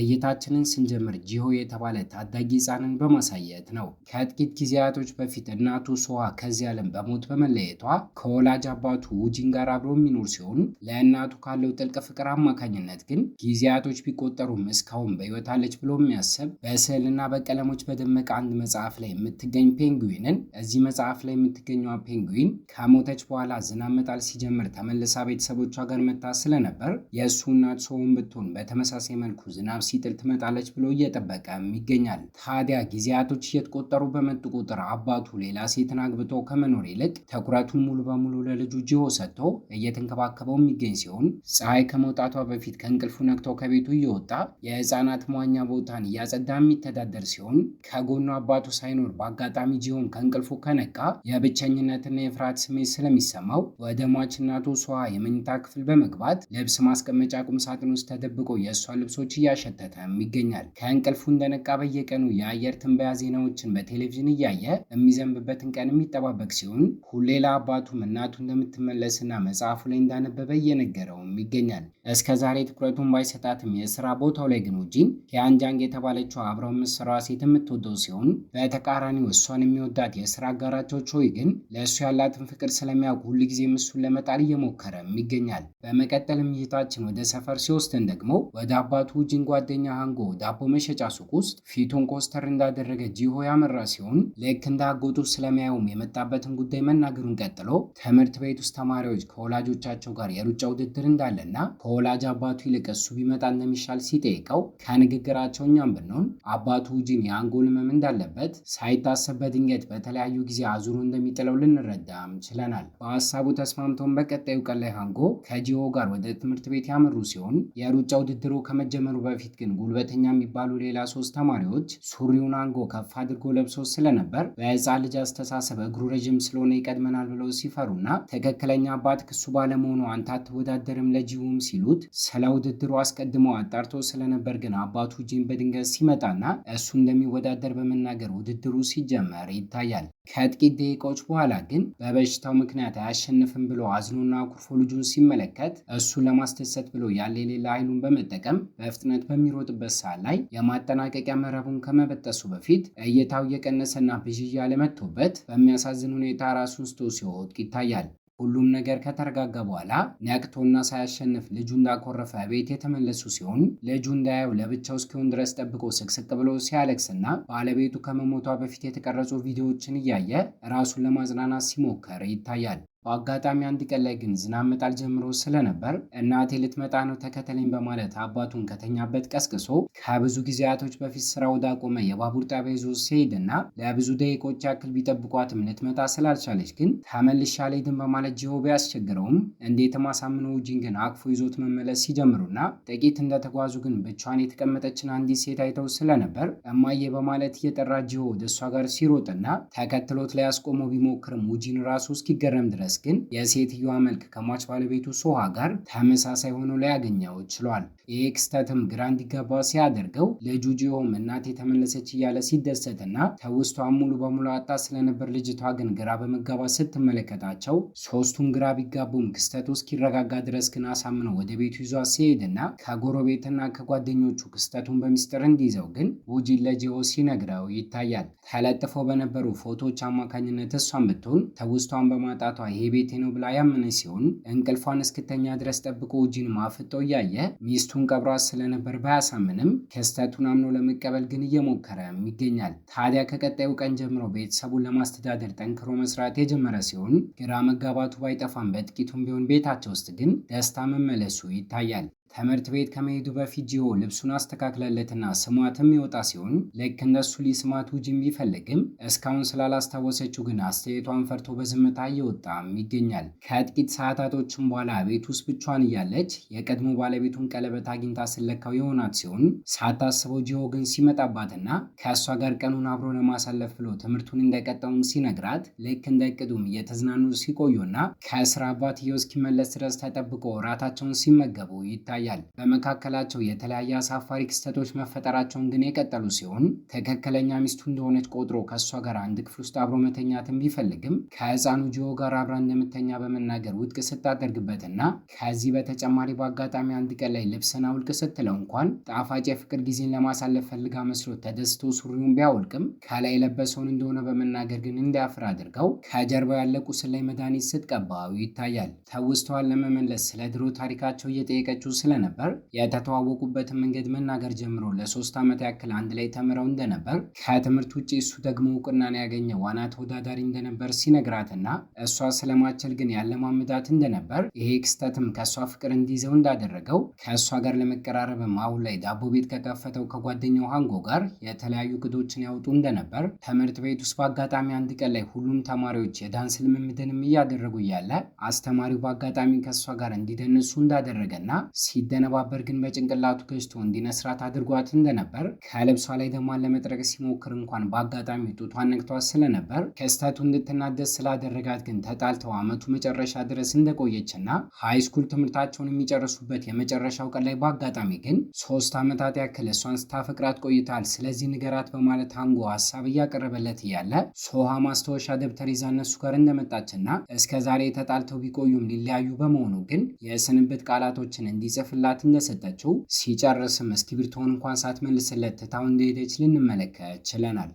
እይታችንን ስንጀምር ጂሆ የተባለ ታዳጊ ሕፃንን በማሳየት ነው። ከጥቂት ጊዜያቶች በፊት እናቱ ሶዋ ከዚህ ዓለም በሞት በመለየቷ ከወላጅ አባቱ ውጂን ጋር አብሮ የሚኖር ሲሆን ለእናቱ ካለው ጥልቅ ፍቅር አማካኝነት ግን ጊዜያቶች ቢቆጠሩም እስካሁን በሕይወት አለች ብሎ የሚያስብ በስዕልና በቀለሞች በደመቀ አንድ መጽሐፍ ላይ የምትገኝ ፔንጉዊንን እዚህ መጽሐፍ ላይ የምትገኘዋ ፔንጉዊን ከሞተች በኋላ ዝናብ መጣል ሲጀምር ተመልሳ ቤተሰቦቿ ጋር መታ ስለነበር የእሱ እናት ሶውን ብትሆን በተመሳሳይ መልኩ ዝናብ ሲጥል ትመጣለች ብሎ እየጠበቀም ይገኛል። ታዲያ ጊዜያቶች እየተቆጠሩ በመጡ ቁጥር አባቱ ሌላ ሴትን አግብቶ ከመኖር ይልቅ ትኩረቱን ሙሉ በሙሉ ለልጁ ጂሆ ሰጥቶ እየተንከባከበው የሚገኝ ሲሆን ፀሐይ ከመውጣቷ በፊት ከእንቅልፉ ነቅቶ ከቤቱ እየወጣ የህፃናት መዋኛ ቦታን እያጸዳ የሚተዳደር ሲሆን ከጎኑ አባቱ ሳይኖር በአጋጣሚ ጂሆን ከእንቅልፉ ከነቃ የብቸኝነትና የፍርሃት ስሜት ስለሚሰማው ወደ ሟች እናቱ ሶዋ የመኝታ ክፍል በመግባት ልብስ ማስቀመጫ ቁም ሳጥን ውስጥ ተደብቆ የእሷ ልብሶች እያሸተተም ይገኛል። ከእንቅልፉ እንደነቃ በየቀኑ የአየር ትንበያ ዜናዎችን በቴሌቪዥን እያየ የሚዘንብበትን ቀን የሚጠባበቅ ሲሆን ሁሌ ለአባቱም እናቱ እንደምትመለስና መጽሐፉ ላይ እንዳነበበ እየነገረውም ይገኛል። እስከ ዛሬ ትኩረቱን ባይሰጣትም የስራ ቦታው ላይ ግን ውጂን ሂያንጃንግ የተባለችው አብረው የምትሰራዋ ሴት የምትወደው ሲሆን በተቃራኒው እሷን የሚወዳት የስራ አጋራቸው ቾይ ግን ለእሱ ያላትን ፍቅር ስለሚያውቅ ሁልጊዜ እሱን ለመጣል እየሞከረም ይገኛል። በመቀጠልም እይታችን ወደ ሰፈር ሲወስደን ደግሞ ወደ አባቱ ውጂን ጓደኛ ሃንጎ ዳቦ መሸጫ ሱቅ ውስጥ ፊቱን ኮስተር እንዳደረገ ጂሆ ያመራ ሲሆን ልክ እንደ አጎቱ ስለሚያየውም የመጣበትን ጉዳይ መናገሩን ቀጥሎ ትምህርት ቤት ውስጥ ተማሪዎች ከወላጆቻቸው ጋር የሩጫ ውድድር እንዳለና ከወላጅ አባቱ ይልቅ እሱ ቢመጣ እንደሚሻል ሲጠይቀው ከንግግራቸው እኛም ብንሆን አባቱ ውጂን የአንጎል ህመም እንዳለበት ሳይታሰብ በድንገት በተለያዩ ጊዜ አዙሮ እንደሚጥለው ልንረዳም ችለናል። በሀሳቡ ተስማምተውን በቀጣዩ ቀን ላይ ሃንጎ ከጂሆ ጋር ወደ ትምህርት ቤት ያመሩ ሲሆን የሩጫ ውድድሩ ከመጀመሩ በፊት ግን ጉልበተኛ የሚባሉ ሌላ 3 ተማሪዎች ሱሪውን ሃንጎ ከፍ አድርጎ ለብሶ ስለነበር በህፃን ልጅ አስተሳሰብ እግሩ ረዥም ስለሆነ ይቀድመናል ብለው ሲፈሩና ትክክለኛ አባት ክሱ ባለመሆኑ አንተ አትወዳደርም ለጂሆም ሲሉት ስለ ውድድሩ አስቀድመው አጣርቶ ስለነበር ግን አባቱ ውጂን በድንገት ሲመጣና እሱ እንደሚወዳደር በመናገር ውድድሩ ሲጀመር ይታያል። ከጥቂት ደቂቃዎች በኋላ ግን በበሽታው ምክንያት አያሸንፍም ብሎ አዝኖና አኩርፎ ልጁን ሲመለከት እሱን ለማስደሰት ብሎ ያለ የሌላ ኃይሉን በመጠቀም በፍጥነት በሚሮጥበት ሰዓት ላይ የማጠናቀቂያ መረቡን ከመበጠሱ በፊት እይታው እየቀነሰና ብዥ እያለ መጥቶበት በሚያሳዝን ሁኔታ ራሱን ስቶ ሲወድቅ ይታያል። ሁሉም ነገር ከተረጋጋ በኋላ ነቅቶና ሳያሸንፍ ልጁ እንዳኮረፈ ቤት የተመለሱ ሲሆን ልጁ እንዳያየው ለብቻው እስኪሆን ድረስ ጠብቆ ስቅስቅ ብሎ ሲያለቅስና ባለቤቱ ከመሞቷ በፊት የተቀረጹ ቪዲዮዎችን እያየ ራሱን ለማጽናናት ሲሞክር ይታያል። በአጋጣሚ አንድ ቀን ላይ ግን ዝናብ መጣል ጀምሮ ስለነበር እናቴ ልትመጣ ነው ተከተለኝ በማለት አባቱን ከተኛበት ቀስቅሶ ከብዙ ጊዜያቶች በፊት ስራ ወዳቆመ የባቡር ጣቢያ ይዞ ሲሄድና ለብዙ ደቂቆች ያክል ቢጠብቋትም ልትመጣ ስላልቻለች ግን ተመልሼ አልሄድም በማለት ጂሆ ቢያስቸግረውም እንዴትም አሳምነው ውጂን ግን አቅፎ ይዞት መመለስ ሲጀምሩና ጥቂት እንደተጓዙ ግን ብቻዋን የተቀመጠችን አንዲት ሴት አይተው ስለነበር እማዬ በማለት እየጠራ ጂሆ ወደ እሷ ጋር ሲሮጥና ተከትሎት ላይ ያስቆመው ቢሞክርም ውጂን ራሱ እስኪገረም ድረስ ግን የሴትዮዋ መልክ ከሟች ባለቤቱ ሶሃ ጋር ተመሳሳይ ሆኖ ሊያገኘው ችሏል። ይህ ክስተትም ግራ እንዲገባ ሲያደርገው ልጁ ጂሆም እናቴ ተመለሰች እያለ ሲደሰትና ትውስቷን ሙሉ በሙሉ አጣ ስለነበር ልጅቷ ግን ግራ በመጋባት ስትመለከታቸው ሶስቱም ግራ ቢጋቡም ክስተቱ እስኪረጋጋ ድረስ ግን አሳምነው ወደ ቤቱ ይዟት ሲሄድና ከጎረቤትና ከጓደኞቹ ክስተቱን በሚስጥር እንዲይዘው ግን ውጂን ለጂሆ ሲነግረው ይታያል። ተለጥፈው በነበሩ ፎቶዎች አማካኝነት እሷን ብትሆን ትውስቷን በማጣቷ ይሄ ቤቴ ነው ብላ ያመነች ሲሆን እንቅልፏን እስክተኛ ድረስ ጠብቆ ውጂን ማፍጦ እያየ ሚስቱን ቀብሯት ስለነበር ባያሳምንም ክስተቱን አምኖ ለመቀበል ግን እየሞከረም ይገኛል። ታዲያ ከቀጣዩ ቀን ጀምሮ ቤተሰቡን ለማስተዳደር ጠንክሮ መስራት የጀመረ ሲሆን ግራ መጋባቱ ባይጠፋም በጥቂቱም ቢሆን ቤታቸው ውስጥ ግን ደስታ መመለሱ ይታያል። ትምህርት ቤት ከመሄዱ በፊት ጂሆ ልብሱን አስተካክለለትና ስሟትም ይወጣ ሲሆን ልክ እንደሱ ሊስማት ውጂን ቢፈልግም እስካሁን ስላላስታወሰችው ግን አስተያየቷን ፈርቶ በዝምታ እየወጣም ይገኛል። ከጥቂት ሰዓታቶችም በኋላ ቤት ውስጥ ብቻዋን እያለች የቀድሞ ባለቤቱን ቀለበት አግኝታ ስለካው የሆናት ሲሆን ሳታስበው ጂሆ ግን ሲመጣባትና ከእሷ ጋር ቀኑን አብሮ ለማሳለፍ ብሎ ትምህርቱን እንደቀጠውም ሲነግራት ልክ እንደ እቅዱም እየተዝናኑ ሲቆዩና ከስራ አባትየው እስኪመለስ ድረስ ተጠብቆ እራታቸውን ሲመገቡ ይታያል። ይታያል። በመካከላቸው የተለያየ አሳፋሪ ክስተቶች መፈጠራቸውን ግን የቀጠሉ ሲሆን ትክክለኛ ሚስቱ እንደሆነች ቆጥሮ ከእሷ ጋር አንድ ክፍል ውስጥ አብሮ መተኛትን ቢፈልግም ከህፃኑ ጂዮ ጋር አብራ እንደምተኛ በመናገር ውድቅ ስታደርግበትና ከዚህ በተጨማሪ በአጋጣሚ አንድ ቀን ላይ ልብስን አውልቅ ስትለው እንኳን ጣፋጭ የፍቅር ጊዜን ለማሳለፍ ፈልጋ መስሎ ተደስቶ ሱሪውን ቢያወልቅም ከላይ የለበሰውን እንደሆነ በመናገር ግን እንዲያፍር አድርገው ከጀርባው ያለ ቁስል ላይ መድኃኒት ስትቀባው ይታያል። ትውስታዋን ለመመለስ ስለ ድሮ ታሪካቸው እየጠየቀችው ስለነበር የተተዋወቁበትን መንገድ መናገር ጀምሮ ለ3 ዓመት ያክል አንድ ላይ ተምረው እንደነበር ከትምህርት ውጭ እሱ ደግሞ እውቅናን ያገኘ ዋና ተወዳዳሪ እንደነበር ሲነግራትና እሷ ስለማቸል ግን ያለማምዳት እንደነበር ይሄ ክስተትም ከእሷ ፍቅር እንዲይዘው እንዳደረገው ከእሷ ጋር ለመቀራረብም አሁን ላይ ዳቦ ቤት ከከፈተው ከጓደኛው ሃንጎ ጋር የተለያዩ እቅዶችን ያወጡ እንደነበር ትምህርት ቤት ውስጥ በአጋጣሚ አንድ ቀን ላይ ሁሉም ተማሪዎች የዳንስ ልምምድንም እያደረጉ እያለ አስተማሪው በአጋጣሚ ከእሷ ጋር እንዲደንሱ እንዳደረገና ሲደነባበር ግን በጭንቅላቱ ገጭቶ እንዲነስራት አድርጓት እንደነበር ከልብሷ ላይ ደሟን ለመጥረቅ ሲሞክር እንኳን በአጋጣሚ ጡቷን ነክቷት ስለነበር ክስተቱ እንድትናደስ ስላደረጋት ግን ተጣልተው ዓመቱ መጨረሻ ድረስ እንደቆየችና ሃይስኩል ትምህርታቸውን የሚጨርሱበት የመጨረሻው ቀን ላይ በአጋጣሚ ግን 3 ዓመታት ያክል እሷን ስታፈቅራት ቆይታል፣ ስለዚህ ንገራት በማለት ሃንጎ ሀሳብ እያቀረበለት እያለ ሶሃ ማስታወሻ ደብተር ይዛ እነሱ ጋር እንደመጣችና እስከ ዛሬ ተጣልተው ቢቆዩም ሊለያዩ በመሆኑ ግን የስንብት ቃላቶችን እንዲጽፍላት እንደሰጠችው ሲጨርስም እስክሪብቶውን እንኳን ሳትመልስለት ትታው እንደሄደች ልንመለከት ችለናል።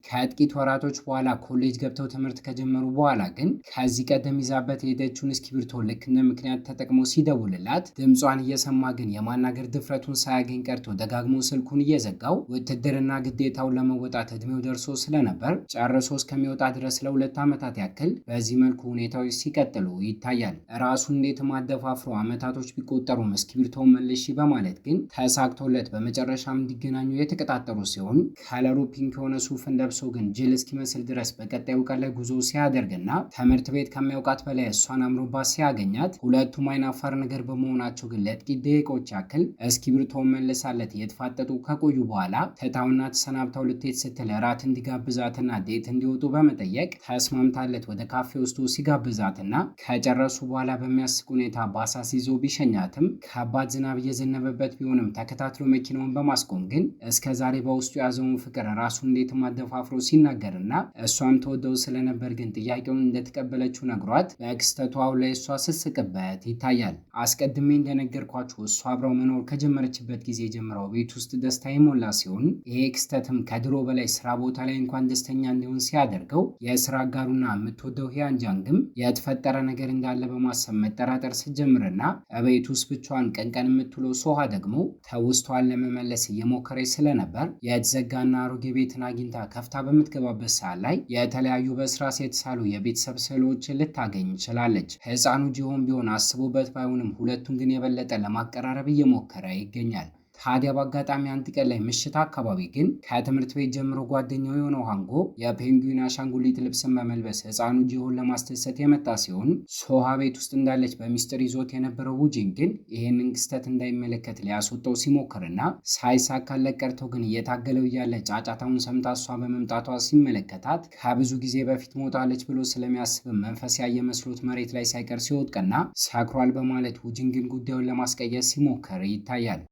ከጥቂት ወራቶች በኋላ ኮሌጅ ገብተው ትምህርት ከጀመሩ በኋላ ግን ከዚህ ቀደም ይዛበት የሄደችውን እስክሪብቶ ልክ እንደ ምክንያት ተጠቅሞ ሲደውልላት ድምጿን እየሰማ ግን የማናገር ድፍረቱን ሳያገኝ ቀርቶ ደጋግሞ ስልኩን እየዘጋው ውትድርና ግዴታውን ለመወጣት እድሜው ደርሶ ስለነበር ጨርሶ እስከሚወጣ ድረስ ለ2 ዓመታት ያክል በዚህ መልኩ ሁኔታዎች ሲቀጥሉ ይታያል። ራሱን እንዴት ማደፋፍሮ ዓመታቶች ቢቆጠሩም እስክሪብቶውን መልሺ በማለት ግን ተሳክቶለት በመጨረሻም እንዲገናኙ የተቀጣጠሩ ሲሆን ከለሩ ፒንክ የሆነ ሱፍን ለብሶ ግን ጅል እስኪመስል ድረስ በቀጣዩ ቀን ላይ ጉዞ ሲያደርግና ትምህርት ቤት ከሚያውቃት በላይ እሷን አምሮባት ሲያገኛት ሁለቱም አይናፋር ነገር በመሆናቸው ግን ለጥቂት ደቂቃዎች ያክል እስክሪብቶውን መልሳለት እየተፋጠጡ ከቆዩ በኋላ ትታውና ተሰናብታው ልትሄድ ስትል እራት እንዲጋብዛትና ዴት እንዲወጡ በመጠየቅ ተስማምታለት ወደ ካፌ ውስጡ ሲጋብዛትና ከጨረሱ በኋላ በሚያስቅ ሁኔታ ባሳስ ይዞ ቢሸኛትም ከባድ ዝናብ እየዘነበበት ቢሆንም ተከታትሎ መኪናውን በማስቆም ግን እስከዛሬ በውስጡ የያዘውን ፍቅር ራሱ እንዴት ማደፋፍሮ ሲናገርና እሷም ተወደው ስለነበር ግን ጥያቄውን እንደተቀበለችው ነግሯት በክስተቱ አሁን ላይ እሷ ስስቅበት ይታያል። አስቀድሜ እንደነገርኳችሁ እሷ አብረው መኖር ከጀመረችበት ጊዜ ጀምረው ቤት ውስጥ ደስታ የሞላ ሲሆን ይሄ ክስተትም ከድሮ በላይ ስራ ቦታ ላይ እንኳን ደስተኛ እንዲሆን ሲያደርገው የስራ አጋሩና የምትወደው ሂያንጃንግም የተፈጠረ ነገር እንዳለ በማሰብ መጠራጠር ስትጀምርና ቤት ውስጥ ብቻዋን ቀን የምትውለው ሶሃ ደግሞ ተውስቷን ለመመለስ እየሞከረች ስለነበር የተዘጋና አሮጌ ቤትን አግኝታ ከፍታ በምትገባበት ሰዓት ላይ የተለያዩ በእስራስ የተሳሉ የቤተሰብ ስዕሎችን ልታገኝ ችላለች። ህፃኑ ጂሆን ቢሆን አስቦበት ባይሆንም ሁለቱን ግን የበለጠ ለማቀራረብ እየሞከረ ይገኛል። ታዲያ በአጋጣሚ አንድ ቀን ላይ ምሽት አካባቢ ግን ከትምህርት ቤት ጀምሮ ጓደኛው የሆነው ሃንጎ የፔንጉዊን አሻንጉሊት ልብስን በመልበስ ህፃኑ ጂሆን ለማስደሰት የመጣ ሲሆን ሶሃ ቤት ውስጥ እንዳለች በሚስጥር ይዞት የነበረው ውጂን ግን ይህንን ክስተት እንዳይመለከት ሊያስወጣው ሲሞክርና ሳይሳካለት ቀርተው ግን እየታገለው እያለ ጫጫታውን ሰምታ እሷ በመምጣቷ ሲመለከታት ከብዙ ጊዜ በፊት ሞታለች ብሎ ስለሚያስብም መንፈስ ያየ መስሎት መሬት ላይ ሳይቀር ሲወድቅና ሰክሯል በማለት ውጂን ግን ጉዳዩን ለማስቀየስ ሲሞክር ይታያል።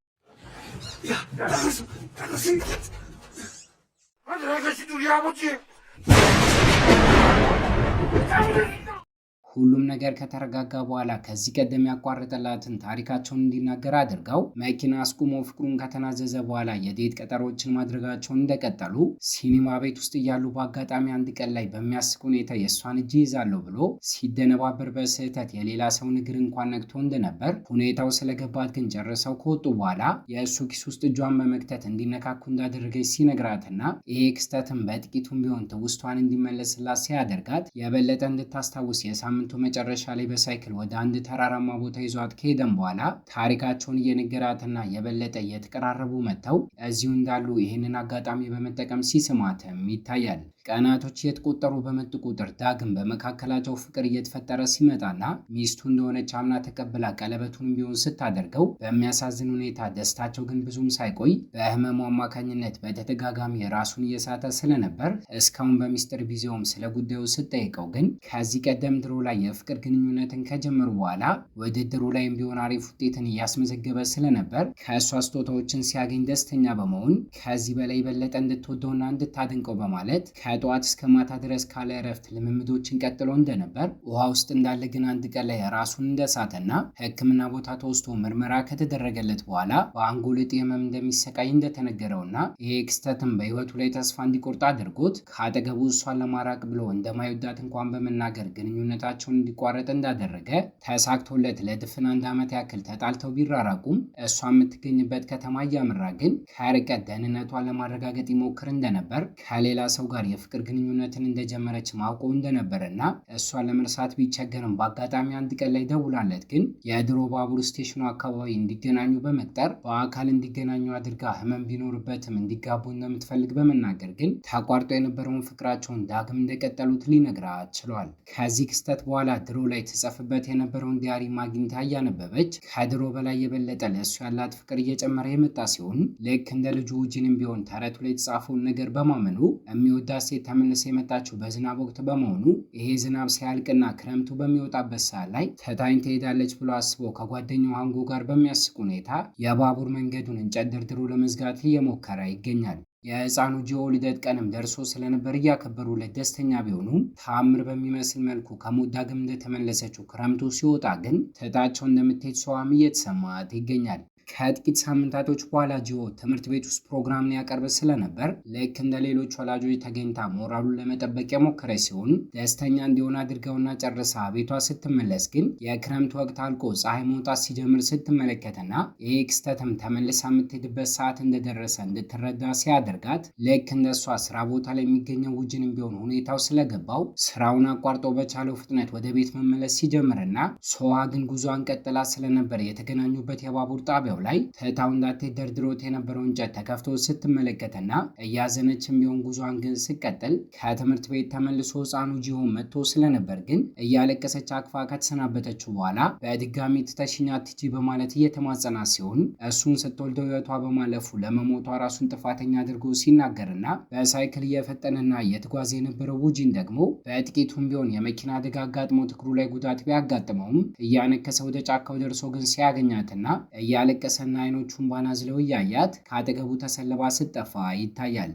야, 나가서 아가씨 우리 아버지. ሁሉም ነገር ከተረጋጋ በኋላ ከዚህ ቀደም ያቋረጠላትን ታሪካቸውን እንዲናገር አድርገው መኪና አስቁሞ ፍቅሩን ከተናዘዘ በኋላ የዴት ቀጠሮችን ማድረጋቸውን እንደቀጠሉ ሲኒማ ቤት ውስጥ እያሉ በአጋጣሚ አንድ ቀን ላይ በሚያስቅ ሁኔታ የእሷን እጅ ይዛለሁ ብሎ ሲደነባበር በስህተት የሌላ ሰው እግር እንኳን ነክቶ እንደነበር ሁኔታው ስለገባት ግን ጨርሰው ከወጡ በኋላ የእሱ ኪስ ውስጥ እጇን በመክተት እንዲነካኩ እንዳደረገች ሲነግራትና ይሄ ክስተትም በጥቂቱም ቢሆን ትውስቷን እንዲመለስላት ሲያደርጋት የበለጠ እንድታስታውስ የሳምንቱ መጨረሻ ላይ በሳይክል ወደ አንድ ተራራማ ቦታ ይዟት ከሄደም በኋላ ታሪካቸውን እየነገራትና የበለጠ እየተቀራረቡ መጥተው እዚሁ እንዳሉ ይህንን አጋጣሚ በመጠቀም ሲስማትም ይታያል። ቀናቶች እየተቆጠሩ በመጡ ቁጥር ዳግም በመካከላቸው ፍቅር እየተፈጠረ ሲመጣና ሚስቱ እንደሆነች አምና ተቀብላ ቀለበቱንም ቢሆን ስታደርገው በሚያሳዝን ሁኔታ ደስታቸው ግን ብዙም ሳይቆይ በህመሙ አማካኝነት በተደጋጋሚ ራሱን እየሳተ ስለነበር እስካሁን በሚስጥር ቢዜውም ስለ ጉዳዩ ስትጠይቀው ግን ከዚህ ቀደም ድሮ ላይ የፍቅር ግንኙነትን ከጀመሩ በኋላ ውድድሩ ላይም ቢሆን አሪፍ ውጤትን እያስመዘገበ ስለነበር ከእሷ ስጦታዎችን ሲያገኝ ደስተኛ በመሆን ከዚህ በላይ የበለጠ እንድትወደውና እንድታደንቀው በማለት ከጠዋት እስከ ማታ ድረስ ካለ እረፍት ልምምዶችን ቀጥሎ እንደነበር፣ ውሃ ውስጥ እንዳለ ግን አንድ ቀን ላይ ራሱን እንደሳተና ሕክምና ቦታ ተወስዶ ምርመራ ከተደረገለት በኋላ በአንጎል እጢ ህመም እንደሚሰቃይ እንደተነገረውና ይሄ ክስተትም በህይወቱ ላይ ተስፋ እንዲቆርጥ አድርጎት ከአጠገቡ እሷን ለማራቅ ብሎ እንደማይወዳት እንኳን በመናገር ግንኙነታቸውን እንዲቋረጥ እንዳደረገ ተሳክቶለት ለድፍን 1 ዓመት ያክል ተጣልተው ቢራራቁም እሷ የምትገኝበት ከተማ እያመራ ግን ከርቀት ደህንነቷን ለማረጋገጥ ይሞክር እንደነበር፣ ከሌላ ሰው ጋር የፍቅር ግንኙነትን እንደጀመረች ማውቀው እንደነበረና እሷን ለመርሳት ቢቸገርም በአጋጣሚ አንድ ቀን ላይ ደውላለት ግን የድሮ ባቡር ስቴሽኑ አካባቢ እንዲገናኙ በመቅጠር በአካል እንዲገናኙ አድርጋ ህመም ቢኖርበትም እንዲጋቡ እንደምትፈልግ በመናገር ግን ተቋርጦ የነበረውን ፍቅራቸውን ዳግም እንደቀጠሉት ሊነግራት ችሏል። ከዚህ ክስተት በኋላ ድሮ ላይ ትጽፍበት የነበረውን ዲያሪ ማግኝታ እያነበበች ከድሮ በላይ የበለጠ ለእሱ ያላት ፍቅር እየጨመረ የመጣ ሲሆን ልክ እንደ ልጁ ውጂንም ቢሆን ተረቱ ላይ የተጻፈውን ነገር በማመኑ የሚወዳት ሴት ተመልሳ የመጣችው በዝናብ ወቅት በመሆኑ ይሄ ዝናብ ሲያልቅና ክረምቱ በሚወጣበት ሰዓት ላይ ትታኝ ትሄዳለች ብሎ አስቦ ከጓደኛው አንጎ ጋር በሚያስቅ ሁኔታ የባቡር መንገዱን እንጨት ደርድሮ ለመዝጋት እየሞከረ ይገኛል። የህፃኑ ጂዮ ልደት ቀንም ደርሶ ስለነበር እያከበሩለት ደስተኛ ቢሆኑም ተአምር በሚመስል መልኩ ከሞት ዳግም እንደተመለሰችው ክረምቱ ሲወጣ ግን ትታቸው እንደምትሄድ ሰዋም እየተሰማት ይገኛል። ከጥቂት ሳምንታቶች በኋላ ጂዮ ትምህርት ቤት ውስጥ ፕሮግራምን ያቀርብ ስለነበር ልክ እንደ ሌሎች ወላጆች ተገኝታ ሞራሉን ለመጠበቅ የሞከረች ሲሆን ደስተኛ እንዲሆን አድርገውና ጨርሳ ቤቷ ስትመለስ ግን የክረምት ወቅት አልቆ ፀሐይ መውጣት ሲጀምር ስትመለከትና ይህ ክስተትም ተመልሳ የምትሄድበት ሰዓት እንደደረሰ እንድትረዳ ሲያደርጋት ልክ እንደሷ ስራ ቦታ ላይ የሚገኘው ውጂንም ቢሆን ሁኔታው ስለገባው ስራውን አቋርጦ በቻለው ፍጥነት ወደ ቤት መመለስ ሲጀምርና ሶዋ ግን ጉዞዋን ቀጥላ ስለነበር የተገናኙበት የባቡር ጣቢያ ላይ ትታው እንዳትሄድ ደርድሮት የነበረው እንጨት ተከፍቶ ስትመለከትና እያዘነችም ቢሆን ጉዟን ግን ስትቀጥል ከትምህርት ቤት ተመልሶ ህፃኑ ጂዮ መጥቶ ስለነበር ግን እያለቀሰች አቅፋ ከተሰናበተችው በኋላ በድጋሚ ትተሽኝ አትሂጂ በማለት እየተማጸናት ሲሆን እሱን ስትወልደው ህይወቷ በማለፉ ለመሞቷ ራሱን ጥፋተኛ አድርጎ ሲናገርና በሳይክል እየፈጠነና እየተጓዘ የነበረው ውጂን ደግሞ በጥቂቱም ቢሆን የመኪና አደጋ አጋጥሞት እግሩ ላይ ጉዳት ቢያጋጥመውም እያነከሰ ወደ ጫካው ደርሶ ግን ሲያገኛትና እያለቀሰና አይኖቹን ባናዝለው እያያት ከአጠገቡ ተሰልባ ስትጠፋ ይታያል።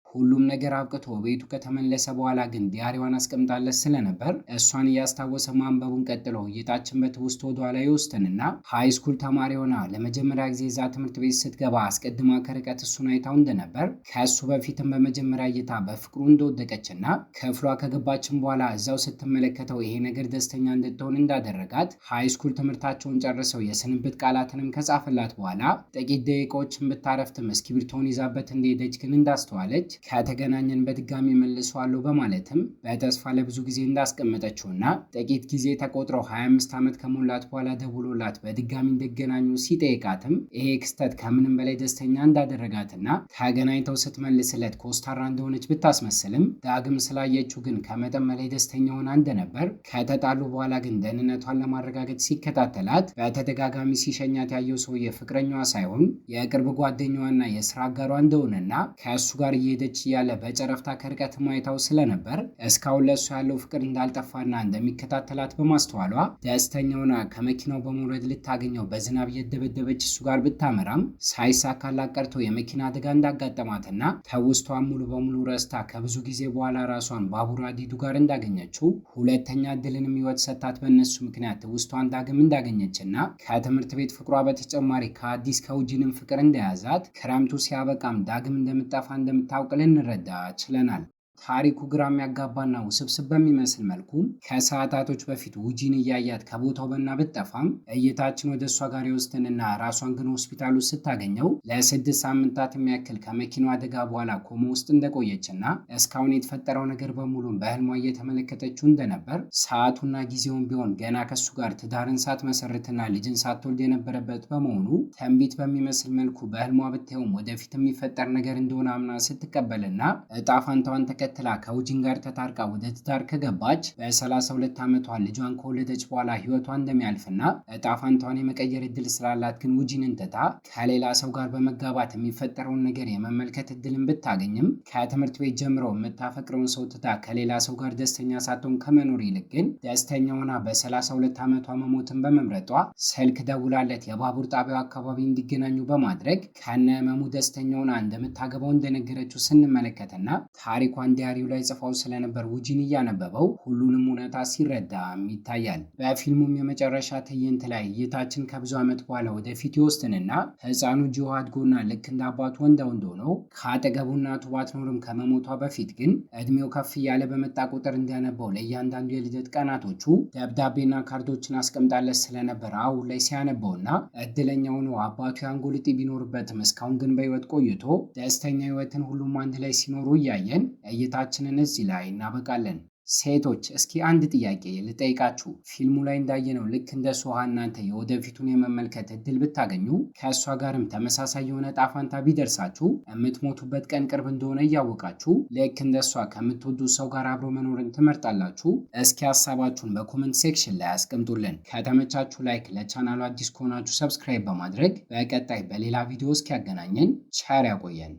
ሁሉም ነገር አብቅቶ ቤቱ ከተመለሰ በኋላ ግን ዲያሪዋን አስቀምጣለት ስለነበር እሷን እያስታወሰ ማንበቡን ቀጥሎ እይታችን በትውስት ወደኋላ ይወስድንና ሃይስኩል ተማሪ ሆና ለመጀመሪያ ጊዜ እዛ ትምህርት ቤት ስትገባ አስቀድማ ከርቀት እሱን አይታው እንደነበር፣ ከእሱ በፊትም በመጀመሪያ እይታ በፍቅሩ እንደወደቀችና ክፍሏ ከገባችን በኋላ እዛው ስትመለከተው ይሄ ነገር ደስተኛ እንድትሆን እንዳደረጋት፣ ሃይስኩል ትምህርታቸውን ጨርሰው የስንብት ቃላትንም ከጻፈላት በኋላ ጥቂት ደቂቃዎችን ብታረፍትም እስክሪብቶን ይዛበት እንደሄደች ግን እንዳስተዋለች ከተገናኘን በድጋሚ መልሰዋለሁ በማለትም በተስፋ ለብዙ ጊዜ እንዳስቀመጠችውና ጥቂት ጊዜ ተቆጥረው 25 ዓመት ከሞላት በኋላ ደውሎላት በድጋሚ እንዲገናኙ ሲጠይቃትም ይሄ ክስተት ከምንም በላይ ደስተኛ እንዳደረጋትና ተገናኝተው ስትመልስለት ኮስታራ እንደሆነች ብታስመስልም ዳግም ስላየችው ግን ከመጠን በላይ ደስተኛ ሆና እንደነበር፣ ከተጣሉ በኋላ ግን ደህንነቷን ለማረጋገጥ ሲከታተላት በተደጋጋሚ ሲሸኛት ያየው ሰውዬ ፍቅረኛዋ ሳይሆን የቅርብ ጓደኛዋና የስራ አጋሯ እንደሆነና ከእሱ ጋር እየሄደ እያለ በጨረፍታ ከርቀት ማይታው ስለነበር እስካሁን ለእሱ ያለው ፍቅር እንዳልጠፋና እንደሚከታተላት በማስተዋሏ ደስተኛውና ከመኪናው በመውረድ ልታገኘው በዝናብ እየደበደበች እሱ ጋር ብታመራም ሳይሳካላት ቀርቶ የመኪና አደጋ እንዳጋጠማትና ተውስቷን ሙሉ በሙሉ ረስታ ከብዙ ጊዜ በኋላ ራሷን ባቡር ሀዲዱ ጋር እንዳገኘችው፣ ሁለተኛ እድልንም ህይወት ሰታት በእነሱ ምክንያት ትውስቷን ዳግም እንዳገኘችና ከትምህርት ቤት ፍቅሯ በተጨማሪ ከአዲስ ከውጂንም ፍቅር እንደያዛት ክረምቱ ሲያበቃም ዳግም እንደምጠፋ እንደምታውቅ ልንረዳ ችለናል። ታሪኩ ግራ የሚያጋባና ውስብስብ በሚመስል መልኩ ከሰዓታቶች በፊት ውጂን እያያት ከቦታው በና ብትጠፋም እይታችን ወደ እሷ ጋር ይወስድንና ራሷን ግን ሆስፒታል ውስጥ ስታገኘው ለ6 ሳምንታት የሚያክል ከመኪናው አደጋ በኋላ ኮማ ውስጥ እንደቆየችና እስካሁን የተፈጠረው ነገር በሙሉ በህልሟ እየተመለከተችው እንደነበር፣ ሰዓቱና ጊዜውን ቢሆን ገና ከሱ ጋር ትዳርን ሳትመሰርትና ልጅን ሳትወልድ የነበረበት በመሆኑ ትንቢት በሚመስል መልኩ በህልሟ ብታየውም ወደፊት የሚፈጠር ነገር እንደሆነ አምና ስትቀበልና እጣ ፋንታዋን ተከትላ ከኡጂን ጋር ተታርቃ ወደ ትዳር ከገባች በ32 ዓመቷ ልጇን ከወለደች በኋላ ህይወቷ እንደሚያልፍና እጣ ፋንታዋን የመቀየር እድል ስላላት ግን ኡጂንን ትታ ከሌላ ሰው ጋር በመጋባት የሚፈጠረውን ነገር የመመልከት እድልን ብታገኝም ከትምህርት ቤት ጀምሮ የምታፈቅረውን ሰው ትታ ከሌላ ሰው ጋር ደስተኛ ሳትሆን ከመኖር ይልቅ ግን ደስተኛ ሆና በ32 ዓመቷ መሞትን በመምረጧ ስልክ ደውላለት የባቡር ጣቢያው አካባቢ እንዲገናኙ በማድረግ ከነ ህመሙ ደስተኛ ሆና እንደምታገባው እንደነገረችው ስንመለከትና ታሪኳን ዲያሪው ላይ ጽፋው ስለነበር ኡጂን እያነበበው ሁሉንም እውነታ ሲረዳም ይታያል። በፊልሙም የመጨረሻ ትዕይንት ላይ እይታችን ከብዙ ዓመት በኋላ ወደፊት ይወስድንና ህፃኑ ጂሆ አድጎና ልክ እንደ አባቱ ወንድ ሆኖ ከአጠገቡ እናቱ ባትኖርም ከመሞቷ በፊት ግን እድሜው ከፍ እያለ በመጣ ቁጥር እንዲያነበው ለእያንዳንዱ የልደት ቀናቶቹ ደብዳቤና ካርዶችን አስቀምጣለት ስለነበር አሁን ላይ ሲያነበውና እድለኛ ሆኖ አባቱ የአንጎል እጢ ቢኖርበትም እስካሁን ግን በህይወት ቆይቶ ደስተኛ ህይወትን ሁሉም አንድ ላይ ሲኖሩ እያየን እይታችንን እዚህ ላይ እናበቃለን። ሴቶች እስኪ አንድ ጥያቄ ልጠይቃችሁ። ፊልሙ ላይ እንዳየነው ልክ እንደ ሶሃ እናንተ የወደፊቱን የመመልከት እድል ብታገኙ ከእሷ ጋርም ተመሳሳይ የሆነ ዕጣ ፈንታ ቢደርሳችሁ የምትሞቱበት ቀን ቅርብ እንደሆነ እያወቃችሁ ልክ እንደ እሷ ከምትወዱት ሰው ጋር አብሮ መኖርን ትመርጣላችሁ? እስኪ ሀሳባችሁን በኮመንት ሴክሽን ላይ አስቀምጡልን። ከተመቻችሁ ላይክ፣ ለቻናሉ አዲስ ከሆናችሁ ሰብስክራይብ በማድረግ በቀጣይ በሌላ ቪዲዮ እስኪያገናኘን ቸር ያቆየን።